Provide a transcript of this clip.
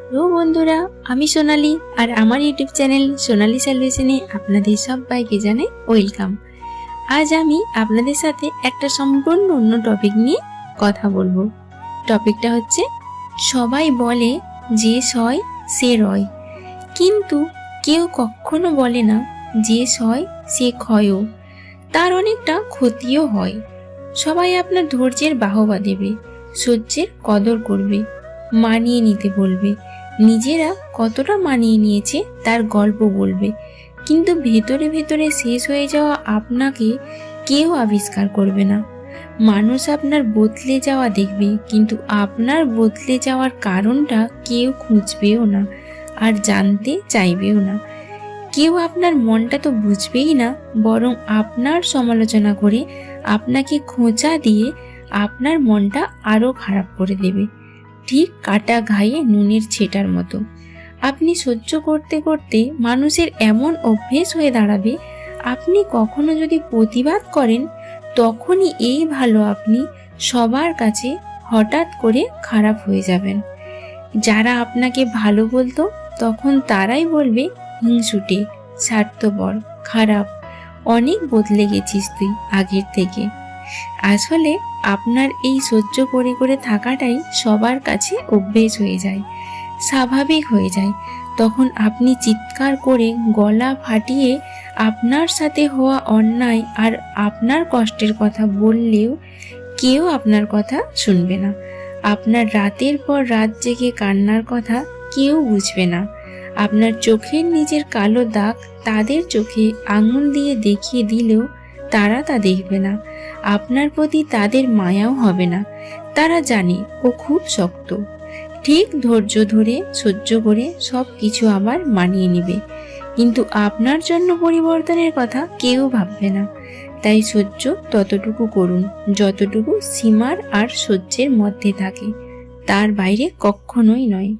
Hello বন্ধুরা, আমি সোনালি আর আমার ইউটিউব চ্যানেল সোনালি সলিউশনে আপনাদের সবাইকে জানাই ওয়েলকাম। আজ আমি আপনাদের সাথে একটা সম্পূর্ণ অন্য টপিক নিয়ে কথা বলবো। টপিকটা হচ্ছে, সবাই বলে যে সয় সে রয়, কিন্তু কেউ কখনো বলে না যে সয় সে ক্ষয়ও, তার অনেকটা ক্ষতিও হয়। সবাই আপনার ধৈর্যের বাহবা দেবে, সহ্যের কদর করবে, মানিয়ে নিতে বলবে, নিজেরা কতটা মানিয়ে নিয়েছে তার গল্প বলবে, কিন্তু ভেতরে ভেতরে শেষ হয়ে যাওয়া আপনাকে কেউ আবিষ্কার করবে না। মানুষ আপনার বদলে যাওয়া দেখবে, কিন্তু আপনার বদলে যাওয়ার কারণটা কেউ খুঁজবেও না আর জানতে চাইবেও না। কেউ আপনার মনটা তো বুঝবেই না, বরং আপনার সমালোচনা করে আপনাকে খোঁচা দিয়ে আপনার মনটা আরও খারাপ করে দেবে, ঠিক কাটা ঘায়ে নুনের ছেটার মতো। আপনি সহ্য করতে করতে মানুষের এমন অভ্যেস হয়ে দাঁড়াবে, আপনি কখনো যদি প্রতিবাদ করেন তখনই এই ভালো আপনি সবার কাছে হঠাৎ করে খারাপ হয়ে যাবেন। যারা আপনাকে ভালো বলতো তখন তারাই বলবে হিংসুটে, স্বার্থপর, খারাপ, অনেক বদলে গেছিস তুই আগের থেকে। আসলে আপনার এই সহ্য করে করে থাকাটাই সবার কাছে অভ্যেস হয়ে যায়, স্বাভাবিক হয়ে যায়। তখন আপনি চিৎকার করে গলা ফাটিয়ে আপনার সাথে হওয়া অন্যায় আর আপনার কষ্টের কথা বললেও কেউ আপনার কথা শুনবে না। আপনার রাতের পর রাত জেগে কান্নার কথা কেউ বুঝবে না। আপনার চোখের নিচের কালো দাগ তাদের চোখে আঙুল দিয়ে দেখিয়ে দিলেও তারা তা দেখবে না। আপনার প্রতি তাদের মায়াও হবে না। তারা জানে ও খুব শক্ত, ঠিক ধৈর্য ধরে সহ্য করে সব কিছু আবার মানিয়ে নেবে, কিন্তু আপনার জন্য পরিবর্তনের কথা কেউ ভাববে না। তাই সহ্য ততটুকু করুন যতটুকু সীমার আর সহ্যের মধ্যে থাকে, তার বাইরে কখনোই নয়।